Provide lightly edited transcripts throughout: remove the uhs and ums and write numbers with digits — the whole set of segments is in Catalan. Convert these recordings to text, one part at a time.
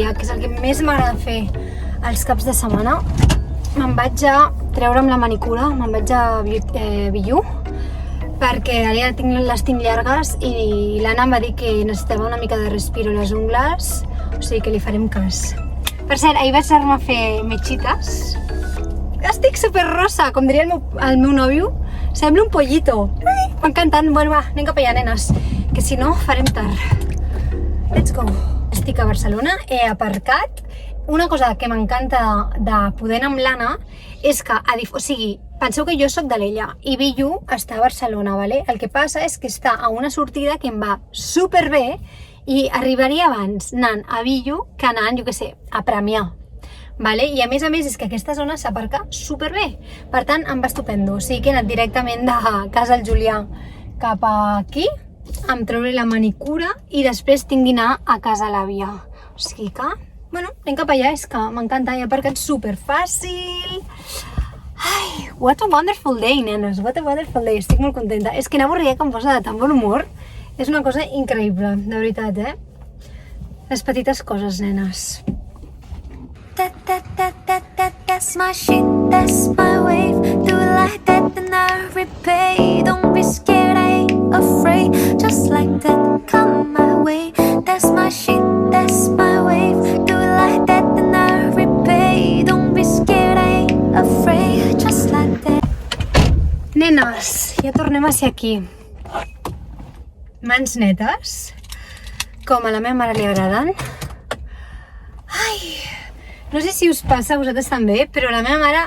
dia, que és el que més m'agrada fer els caps de setmana, me'n vaig a treure amb la manicura, me'n vaig a Billu, perquè ara ja les tinc llargues i l'Anna em va dir que necessitava una mica de respiro a les ungles, o sigui que li farem cas. Per cert, ahir vaig anar a fer metxites. Estic superrosa, com diria el meu nòvio, sembla un pollito. M'encantant. Bueno, va, anem cap allà, nenes, que si no farem tard. Let's go. Estic a Barcelona, he aparcat. Una cosa que m'encanta de poder anar amb l'Anna és que, o sigui, penseu que jo soc de l'Ella i Billu està a Barcelona, ¿vale? El que passa és que està a una sortida que em va superbé i arribaria abans anant a Billu que anant, jo què sé, a Premià. Vale? I a més és que aquesta zona s'aparca superbé. Per tant, em va estupendo. O sigui que he anat directament de casa al Julià cap aquí, em treuré la manicura i després tinc d'anar a casa l'àvia. O sigui que, bueno, anem cap allà, és que m'encanta, he aparcat superfàcil. Ai, what a wonderful day, nenes, what a wonderful day, estic molt contenta. És que anar avorrida que em posa de tan bon humor és una cosa increïble, de veritat, Les petites coses, nenes. That's my shit, that's my wave. Do it like that, then I repay. Don't be scared, I ain't afraid. Just like that, come my way. That's my shit, that's my wave. Do it like that, then I repay. Don't be scared, I ain't afraid. Just like that. Nenes, ja tornem a ser aquí. Mans netes, com a la meva mare li agraden. Ai, no sé si us passa a vosaltres també, però la meva mare,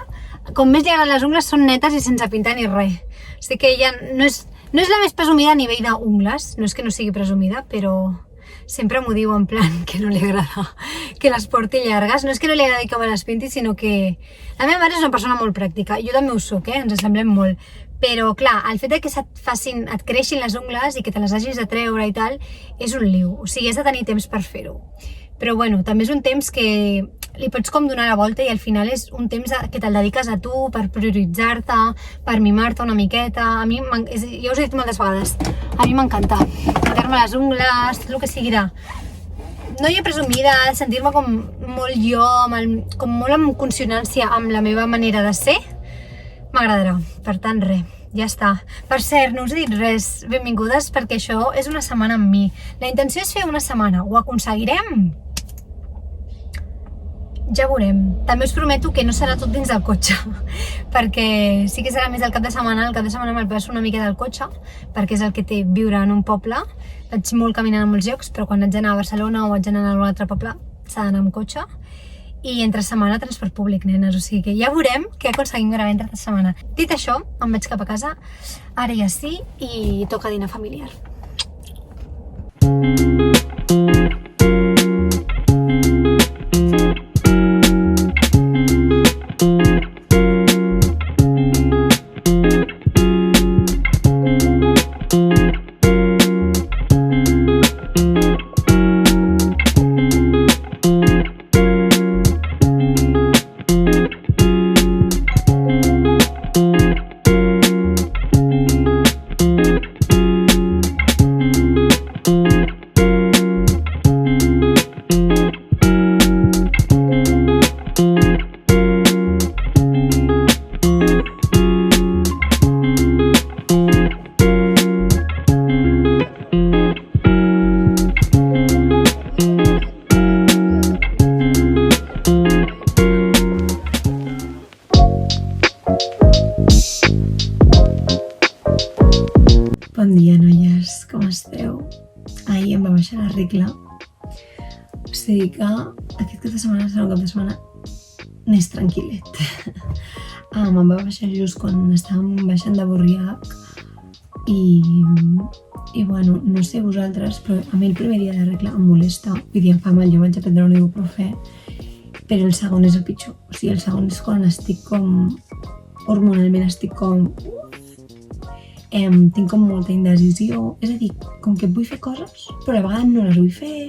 com més li agraden les ungles, són netes i sense pintar ni res. O sigui que ella no és la més presumida a nivell d'ungles, no és que no sigui presumida, però sempre m'ho diu en plan que no li agrada que les porti llargues. No és que no li agradi que me les pinti, sinó que la meva mare és una persona molt pràctica. Jo també ho soc, ens semblem molt. Però, clar, el fet que et creixin les ungles i que te les hagis de treure i tal, és un liu. O sigui, has de tenir temps per fer-ho. Però, bueno, també és un temps que li pots com donar la volta i al final és un temps que te'l dediques a tu per prioritzar-te, per mimar-te una miqueta. A mi, ja us he dit moltes vegades, a mi m'encanta pintar-me les ungles, tot el que sigui de noia presumida, sentir-me com molt jo, com molt en consonància amb la meva manera de ser, m'agradarà. Per tant, res, ja està. Per cert, no us he dit res, benvingudes, perquè això és una setmana amb mi. La intenció és fer una setmana, ho aconseguirem? Ja veurem. També us prometo que no serà tot dins del cotxe, perquè sí que serà més el cap de setmana me'l passo una mica del cotxe, perquè és el que té viure en un poble. Vaig molt caminant a molts llocs, però quan haig d'anar a Barcelona o haig d'anar a algun altre poble, s'ha d'anar amb cotxe. I entre setmana transport públic, nenes, o sigui que ja veurem què aconseguim gravar entre setmana. Dit això, em vaig cap a casa, ara ja sí, i toca dinar familiar. Bon dia, noies, com esteu? Ahir em va baixar la regla, o sigui que aquest cap de setmana serà un cap de setmana més tranquil·let. Em va baixar just quan estàvem baixant de Borriac i bueno, no sé vosaltres, però a mi el primer dia de regla em molesta, vull dir, em fa mal, jo vaig a prendre un ibuprofè, però el segon és el pitjor, o sigui, el segon és quan estic com, hormonalment estic com, tinc com molta indecisió, és a dir, com que vull fer coses, però a vegades no les vull fer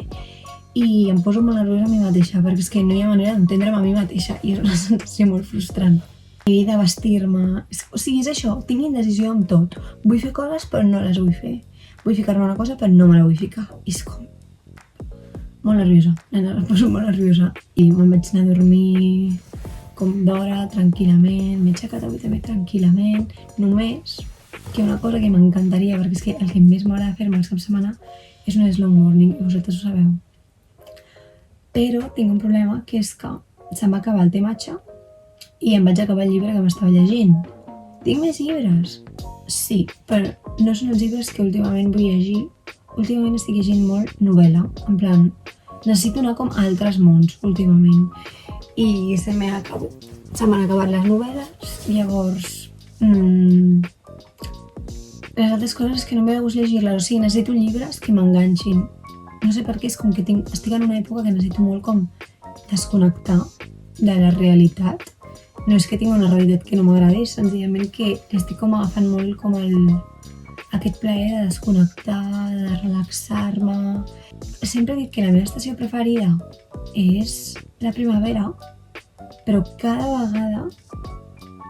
i em poso molt nerviosa a mi mateixa, perquè és que no hi ha manera d'entendre'm a mi mateixa i és una sensació molt frustrant. I de vestir-me, o sigui, és això, tinc indecisió amb tot. Vull fer coses però no les vull fer. Vull ficar-me una cosa però no me la vull ficar. I és com... molt nerviosa, nena, em poso molt nerviosa. I me'n vaig anar a dormir com d'hora, tranquil·lament, m'he aixecat avui també tranquil·lament, només que una cosa que m'encantaria, perquè és que el que més m'agrada fer-me els caps de setmana és un slow morning, i vosaltres ho sabeu. Però tinc un problema, que és que se'm va acabar el té matxa i em vaig acabar el llibre que m'estava llegint. Tinc més llibres? Sí, però no són els llibres que últimament vull llegir. Últimament estic llegint molt novel·la, en plan, necessito anar com a altres mons últimament. I se m'han acabat les novel·les, llavors les altres coses és que no m'he de gust llegir-les, o sigui, necessito llibres que m'enganxin. No sé per què, és com que estic en una època que necessito molt com desconnectar de la realitat. No és que tingui una realitat que no m'agradi, senzillament que estic com agafant molt com aquest plaer de desconnectar, de relaxar-me. Sempre he dit que la meva estació preferida és la primavera, però cada vegada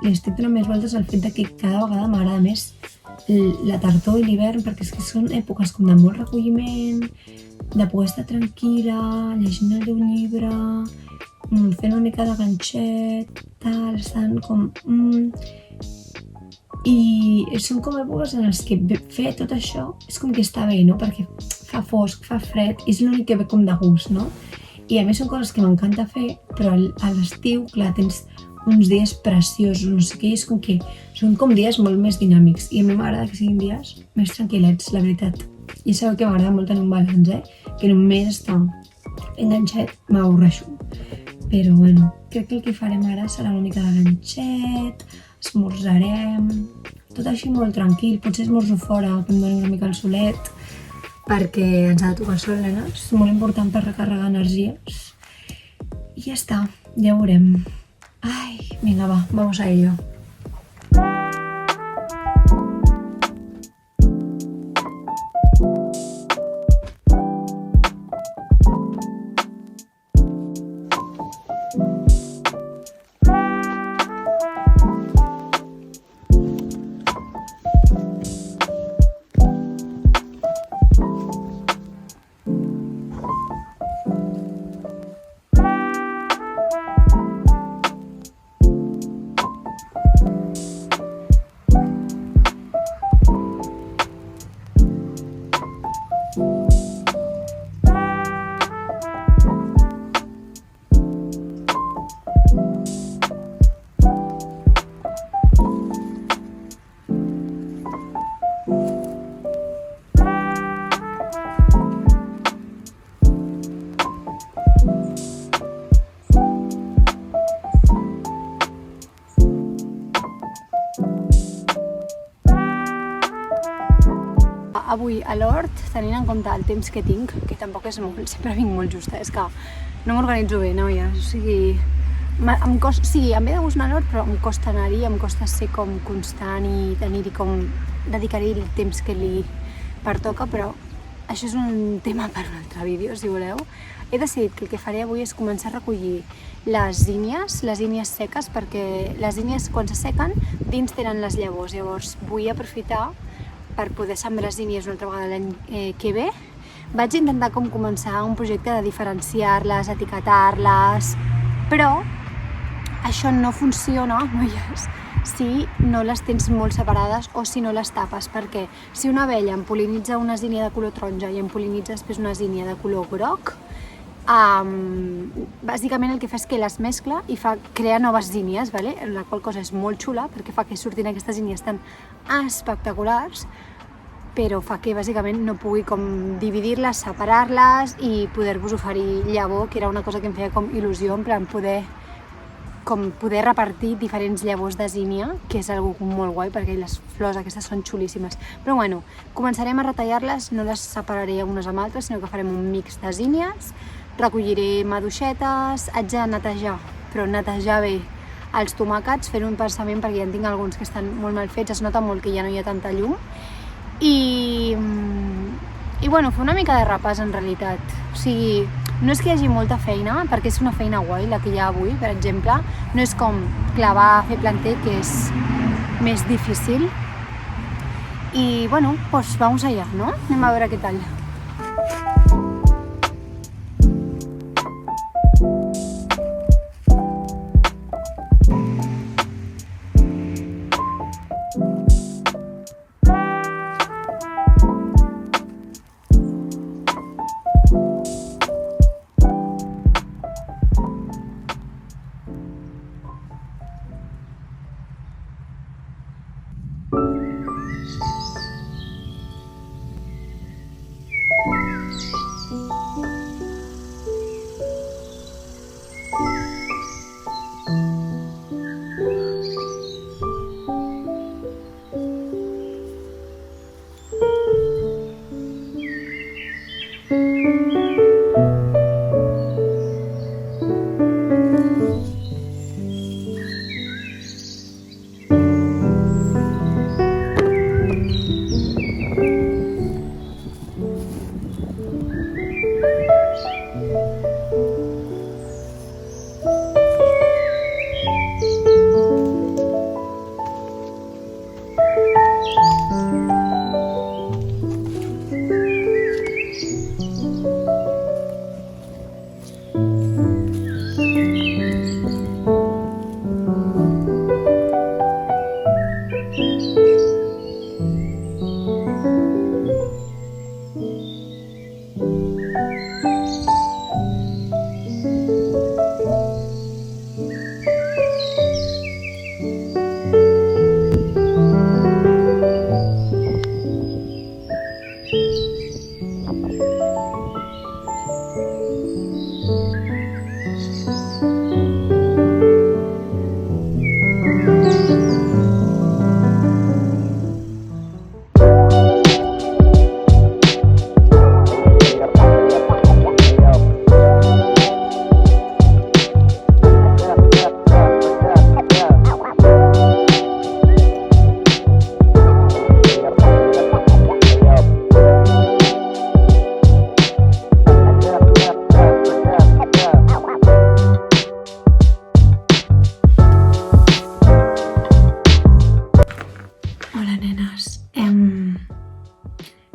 li estic donant més voltes al fet que cada vegada m'agrada més la tardor i l'hivern, perquè és que són èpoques com de molt recolliment, de poder estar tranquil·la, llegint el teu llibre, fent una mica de ganxet, tal, estan com... I són com èpoques en les que fer tot això és com que està bé, no? Perquè fa fosc, fa fred, és l'únic que ve com de gust, no? I a més són coses que m'encanta fer, però a l'estiu, clar, tens uns dies preciosos, no sé què, és com que són com dies molt més dinàmics i a mi m'agrada que siguin dies més tranquil·lets, la veritat. I sabeu que m'agrada molt tenir un balanç, que només estar enganxat m'avorreixo. Però bueno, crec que el que farem ara serà una mica de ganxet, esmorzarem, tot així molt tranquil, potser esmorzo fora, que em doni una mica el solet, perquè ens ha de tocar sol, nenes, és molt important per recarregar energies. I ja està, ja ho veurem. Ai, vinga va, vamos a ello. Avui a l'hort, tenint en compte el temps que tinc, que tampoc és molt, sempre vinc molt justa, és que no m'organitzo bé, noies, o sigui, sí, em ve de gust anar a l'hort, però em costa anar-hi, em costa ser com constant i tenir-hi com, dedicar-hi el temps que li pertoca, però això és un tema per un altre vídeo, si voleu. He decidit que el que faré avui és començar a recollir les ínies seques, perquè les ínies quan s'assequen dins tenen les llavors, llavors vull aprofitar per poder sembrar les ínies una altra vegada l'any que ve. Vaig intentar com començar un projecte de diferenciar-les, etiquetar-les, però això no funciona, noies, si no les tens molt separades o si no les tapes, perquè si una abella em pol·linitza una zinnia de color taronja i em pol·linitza després una zinnia de color groc, bàsicament el que fa és que les mescla i crea noves zínies, ¿vale? La qual cosa és molt xula perquè fa que surtin aquestes zínies tan espectaculars, però fa que bàsicament no pugui com dividir-les, separar-les i poder-vos oferir llavor, que era una cosa que em feia com il·lusió, en plan poder repartir diferents llavors de zinnia, que és algo molt guai perquè les flors aquestes són xulíssimes. Però bueno, començarem a retallar-les, no les separaré unes amb altres, sinó que farem un mix de zínies, recolliré maduixetes, haig de netejar, però netejar bé els tomàquets, fer un pensament perquè ja en tinc alguns que estan molt mal fets, es nota molt que ja no hi ha tanta llum, i bueno, fer una mica de repàs en realitat, o sigui, no és que hi hagi molta feina, perquè és una feina guai la que hi ha avui, per exemple, no és com clavar, fer planter, que és més difícil, i bueno, pues vamos allá, ¿no? Anem a veure què tal.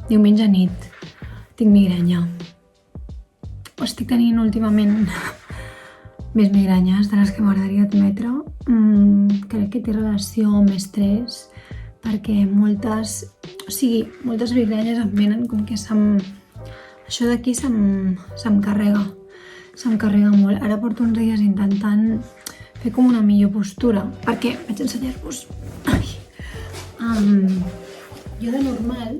Diumenge nit tinc migranya. Estic tenint últimament més migranyes de les que m'agradaria admetre. Crec que té relació amb estrès, perquè moltes migranyes em venen com que això d'aquí se'm carrega molt. Ara porto uns dies intentant fer com una millor postura, perquè vaig ensenyar-vos. Jo de normal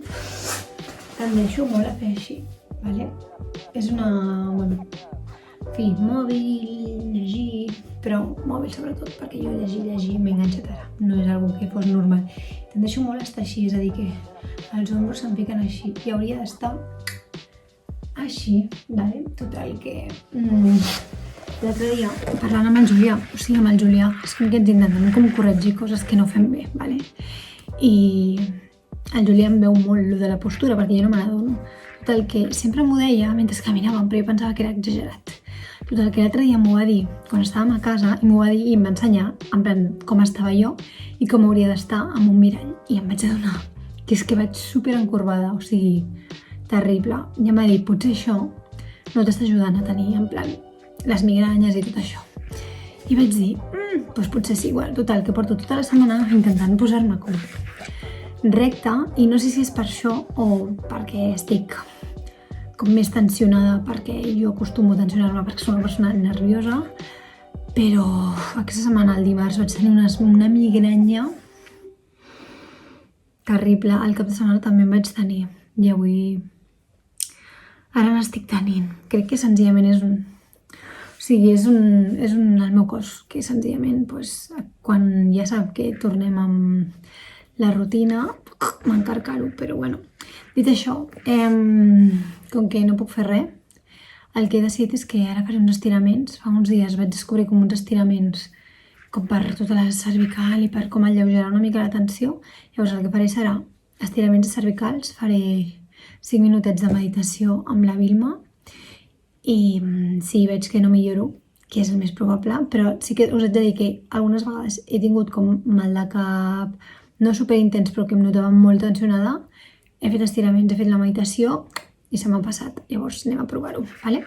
tendeixo molt a fer així, vale? És mòbil, llegir, però mòbil sobretot, perquè jo llegir m'he enganxat ara, no és algo que fos normal. Tendeixo molt a estar així, és a dir que els ombros se'm fiquen així i hauria d'estar així, vale? Total que l'altre dia, parlant amb el Julià, és com que ens intentem com corregir coses que no fem bé, vale? I el Julià em veu molt lo de la postura, perquè jo no me n'adono. Total que sempre m'ho deia mentre caminàvem, però jo pensava que era exagerat. Total que l'altre dia m'ho va dir quan estàvem a casa i m'ho va dir i em va ensenyar en plan com estava jo i com hauria d'estar amb un mirall. I em vaig adonar que és que vaig super encorbada, o sigui, terrible. I em va dir, potser això no t'està ajudant a tenir en plan les migranyes i tot això. I vaig dir, doncs potser sí, igual. Total, que porto tota la setmana intentant posar-me com recta i no sé si és per això o perquè estic com més tensionada, perquè jo acostumo a tensionar-me perquè soc una persona nerviosa, però aquesta setmana, el dimarts, vaig tenir una migranya terrible. El cap de setmana també em vaig tenir i avui ara n'estic tenint. Crec que senzillament és el meu cos que senzillament quan ja sap que tornem amb la rutina m'encarcaro, però bueno. Dit això, com que no puc fer res, el que he decidit és que ara faré uns estiraments. Fa uns dies vaig descobrir com uns estiraments com per tota la cervical i per com alleugerar una mica la tensió. Llavors el que faré serà estiraments cervicals, faré 5 minutets de meditació amb la Vilma i si veig que no milloro, que és el més probable, però sí que us haig de dir que algunes vegades he tingut com mal de cap, no superintens, però que em notava molt tensionada. He fet estiraments, he fet la meditació i se m'ha passat. Llavors anem a provar-ho, vale?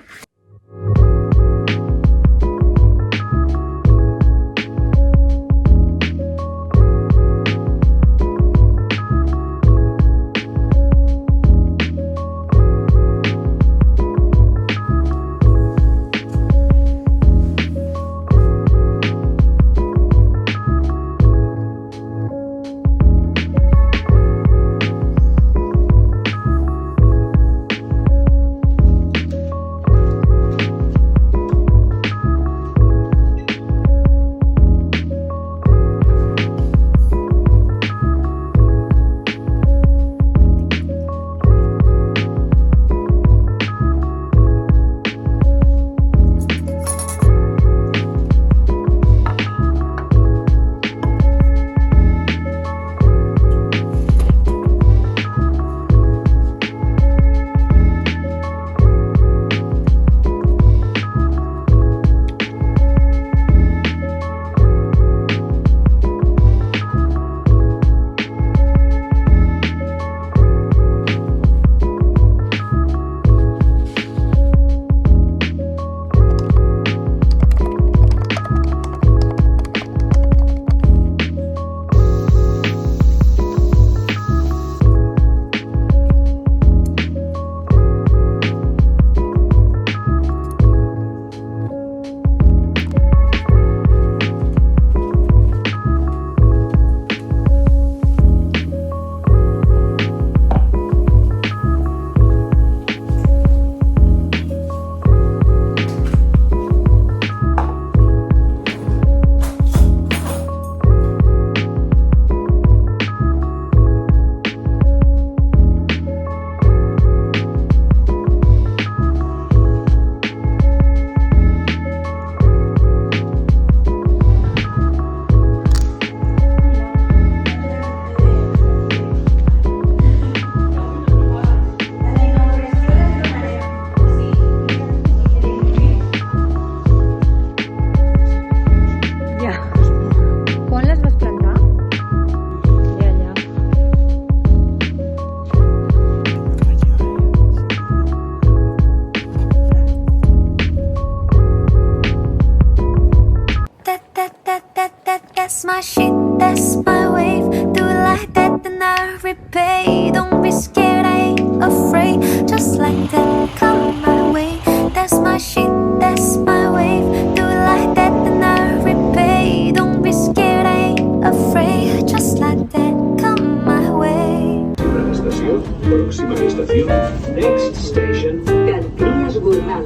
Próxima estación, next station, Garcías Gurnal.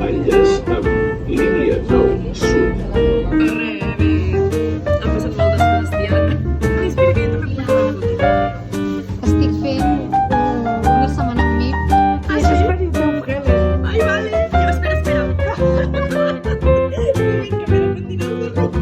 enllaç amb línia 9 sud. Han passat moltes coses, tia. Espera, que jo també puc fer una foto. Estic fent una setmana amb mi. Això és per YouTube, Ai, vale. Jo, espera. Vinga, que m'he de continuar.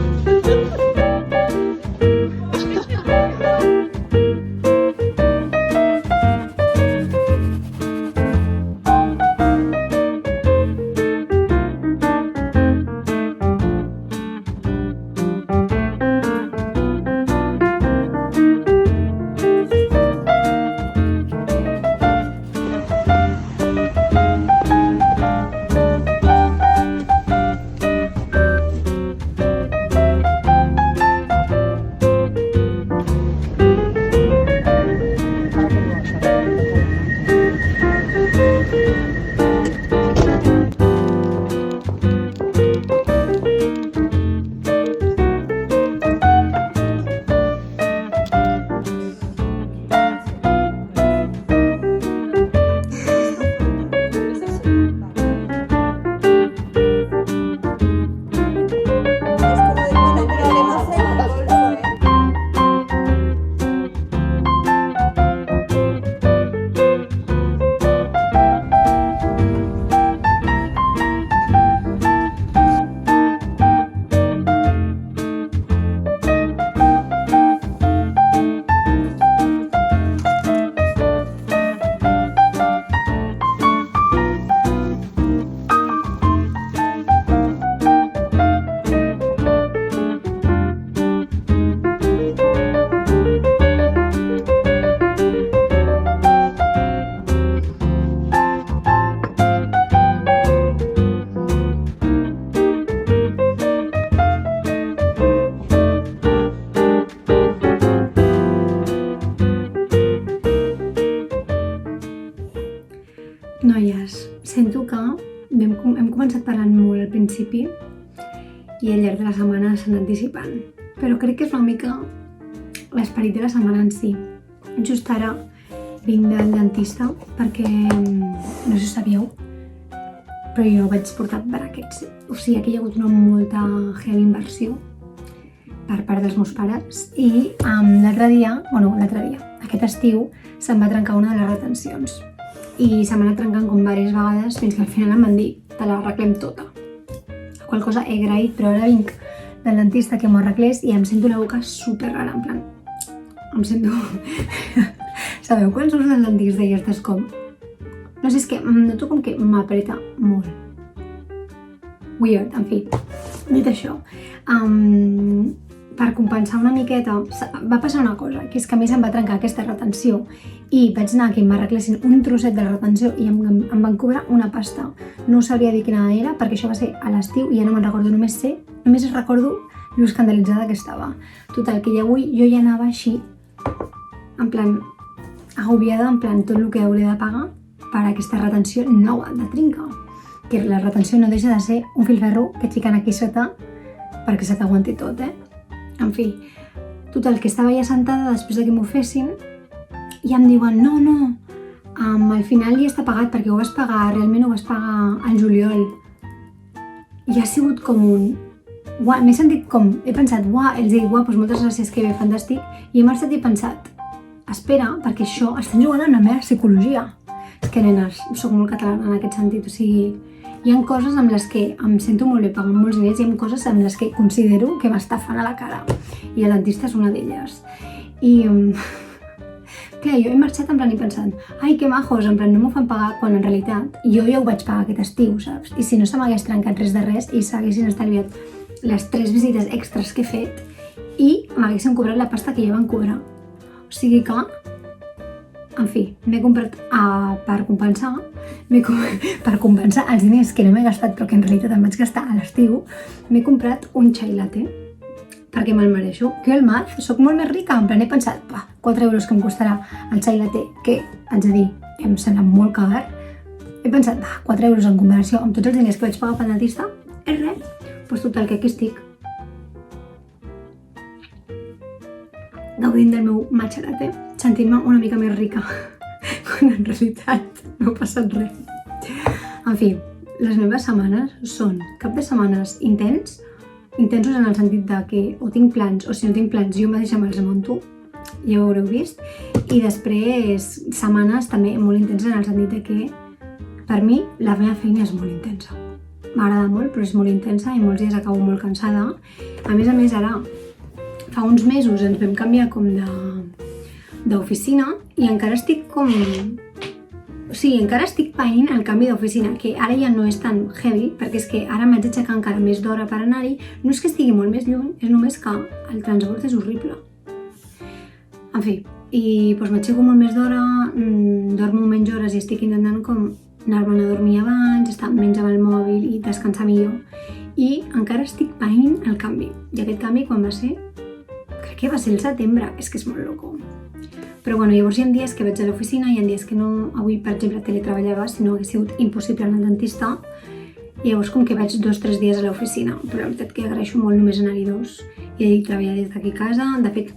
Noies, sento que hem començat parlant molt al principi i al llarg de la setmana s'ha anat dissipant. Però crec que és una mica l'esperit de la setmana en si. Just ara vinc del dentista perquè, no sé si ho sabíeu, però jo vaig portar brackets. O sigui, aquí hi ha hagut una molta heavy inversió per part dels meus pares i aquest estiu se'm va trencar una de les retencions i se m'ha anat trencant com diverses vegades fins que al final em van dir te l'arreglem tota. La qual cosa he agraït, però ara vinc del dentista que m'ho arreglés i em sento la boca super rara, en plan... Em sento... Sabeu quan surts del dentista i estàs com... No sé, és que em noto com que m'apreta molt. Weird, en fi. Dit això, per compensar una miqueta, va passar una cosa, que és que a mi se'm va trencar aquesta retenció i vaig anar a que m'arreglessin un trosset de la retenció i em van cobrar una pasta. No us sabria dir quina era perquè això va ser a l'estiu i ja no me'n recordo, només recordo lo escandalitzada que estava. Total, que ja avui jo ja anava així, en plan, agobiada, en plan tot el que hauré de pagar per aquesta retenció nova de trinca. Que la retenció no deixa de ser un filferro que et fiquen aquí sota perquè se t'aguanti tot, En fi, total, que estava ja sentada després de que m'ho fessin i em diuen, no, al final ja està pagat perquè ho vas pagar, realment ho vas pagar al juliol. I ha sigut com un... M'he sentit com... He pensat, els dic, doncs moltes gràcies, que bé, fantàstic. I he marxat i he pensat, espera, perquè això estan jugant amb la meva psicologia. És que, nenes, soc molt catalana en aquest sentit, o sigui... Hi ha coses amb les que em sento molt bé pagant molts diners i hi ha coses amb les que considero que m'estafen a la cara. I el dentista és una d'elles. I... Clar, jo he marxat en plan i pensant, ai, que majos, en plan no m'ho fan pagar, quan en realitat jo ja ho vaig pagar aquest estiu, saps? I si no se m'hagués trencat res de res i s'haguessin estalviat les 3 visites extras que he fet i m'haguessin cobrat la pasta que ja van cobrar. O sigui que... En fi, m'he comprat per compensar els diners que no m'he gastat però que en realitat em vaig gastar a l'estiu, m'he comprat un chai latte perquè me'l mereixo. Que el math, soc molt més rica, en plan he pensat, 4 euros que em costarà el chai latte, que haig de dir, em sembla molt car, he pensat, 4 euros en comparació amb tots els diners que vaig pagar pel dentista, és res. Doncs total, que aquí estic, gaudint del meu matcha latte, sentint-me una mica més rica en realitat no ha passat res. En fi, les meves setmanes són cap de setmanes intensos en el sentit de que o tinc plans o si no tinc plans jo mateixa me'ls munto, ja ho haureu vist, i després setmanes també molt intenses en el sentit de que per mi la meva feina és molt intensa. M'agrada molt, però és molt intensa i molts dies acabo molt cansada. A més, ara, fa uns mesos ens vam canviar com d'oficina i encara estic com... O sigui, encara estic païnt el canvi d'oficina, que ara ja no és tan heavy, perquè és que ara m'haig d'aixecar encara més d'hora per anar-hi. No és que estigui molt més lluny, és només que el transport és horrible. En fi, i doncs m'aixeco molt més d'hora, dormo menys hores i estic intentant com anar-me'n a dormir abans, estar menys amb el mòbil i descansar millor. I encara estic païnt el canvi. I aquest canvi quan va ser? Crec que va ser el setembre, és que és molt loco. Però bueno, llavors hi ha dies que vaig a l'oficina, hi ha dies que no. Avui, per exemple, teletreballava, si no hagués sigut impossible anar al dentista. I llavors com que vaig 2 o 3 dies a l'oficina, però la veritat que agraeixo molt només anar-hi 2. I he dit treballar des d'aquí a casa, de fet,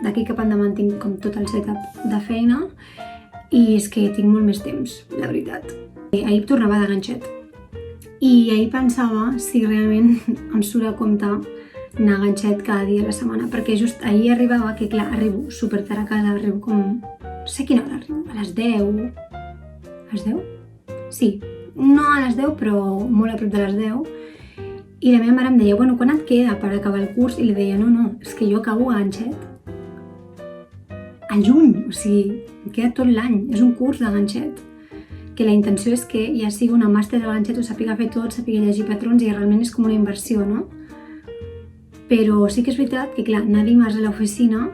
d'aquí cap endavant tinc com tot el setup de feina i és que tinc molt més temps, la veritat. Ahir tornava de ganxet i ahir pensava si realment em surt a compte anar a ganxet cada dia a la setmana, perquè just ahir arribava, que clar, arribo super tard a casa, arribo com... No sé quina hora arribo, a les 10... A les 10? Sí, no a les 10, però molt a prop de les 10. I la meva mare em deia, bueno, quan et queda per acabar el curs? I li deia, no, és que jo acabo a ganxet al juny, o sigui, em queda tot l'any, és un curs de ganxet. Que la intenció és que ja sigui una màster de ganxet, ho sàpiga fer tot, sàpiga llegir patrons i realment és com una inversió, no? Però sí que és veritat que, clar, anar dimarts a l'oficina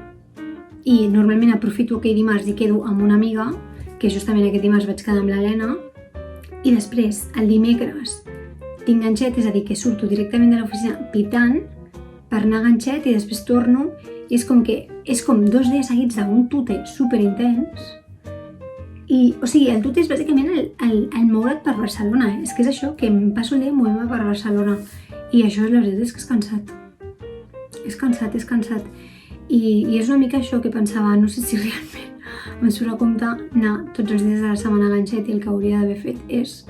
i normalment aprofito aquell dimarts i quedo amb una amiga, que justament aquest dimarts vaig quedar amb l'Helena, i després, el dimecres, tinc ganxet, és a dir, que surto directament de l'oficina pitant per anar a ganxet i després torno i és com 2 dies seguits d'un tute superintens. I, o sigui, el tute és bàsicament el moure't per Barcelona, És que és això, que em passo el dia movent-me per Barcelona. I això, la veritat, és que és cansat. És cansat. I és una mica això que pensava, no sé si realment em surt a compte anar tots els dies de la setmana a ganxet i el que hauria d'haver fet és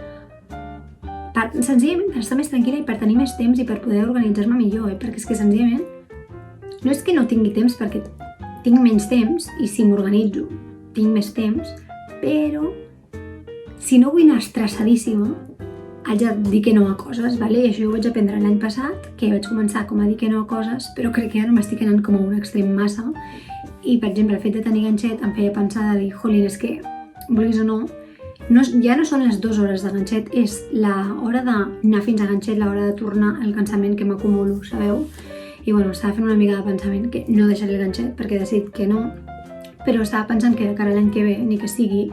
senzillament per estar més tranquil·la i per tenir més temps i per poder organitzar-me millor, perquè és que senzillament no és que no tingui temps perquè tinc menys temps i si m'organitzo tinc més temps, però si no vull anar estressadíssima haig de dir que no a coses, vale? I això ho vaig aprendre l'any passat, que vaig començar com a dir que no a coses, però crec que ara m'estic anant com a un extrem massa. I, per exemple, el fet de tenir ganxet em feia pensar de dir, jolín, és que, vulguis o no, ja no són les 2 hores de ganxet, és l'hora d'anar fins a ganxet, l'hora de tornar al cansament que m'acumulo, sabeu? I bueno, estava fent una mica de pensament que no deixaré el ganxet perquè he decidit que no, però estava pensant que de cara a l'any que ve, ni que sigui,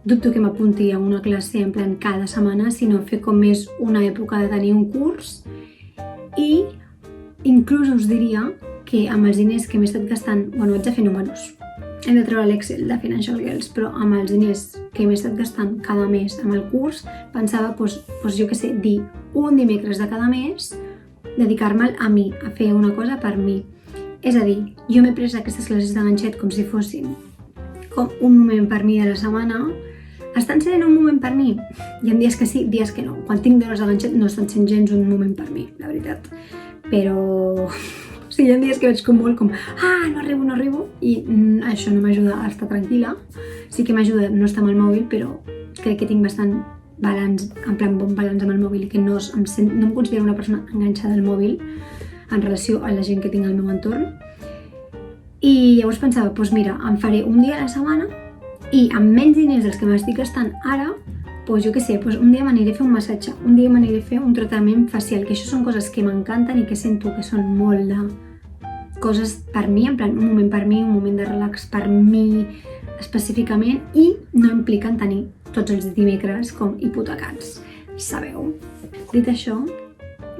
dubto que m'apunti a una classe en plan cada setmana, sinó fer com més una època de tenir un curs i inclús us diria que amb els diners que m'he estat gastant, bueno, haig de fer números, hem de treure l'Excel de Financial Girls, però amb els diners que m'he estat gastant cada mes amb el curs, pensava, doncs jo què sé, dir un dimecres de cada mes, dedicar-me'l a mi, a fer una cosa per mi. És a dir, jo m'he pres aquestes classes de ganxet com si fossin com un moment per mi de la setmana. Estan sent un moment per mi? Hi ha dies que sí, dies que no. Quan tinc d'hores de ganxet no estan sent gens un moment per mi, la veritat. Però... O sigui, hi ha dies que veig com molt com no arribo, i això no m'ajuda a estar tranquil·la. Sí que m'ajuda a no estar amb el mòbil, però crec que tinc bastant balanç, en plan bon balanç amb el mòbil i que no em considero una persona enganxada al mòbil en relació a la gent que tinc al meu entorn. I llavors pensava, doncs mira, em faré un dia a la setmana i amb menys diners dels que m'estic gastant ara, doncs jo què sé, un dia m'aniré a fer un massatge, un dia m'aniré a fer un tractament facial, que això són coses que m'encanten i que sento que són molt de coses per mi, en plan un moment per mi, un moment de relax per mi específicament i no impliquen tenir tots els dimecres com hipotecats, sabeu? Dit això,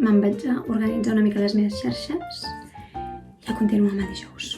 me'n vaig a organitzar una mica les meves xarxes i a continuar amb el dijous.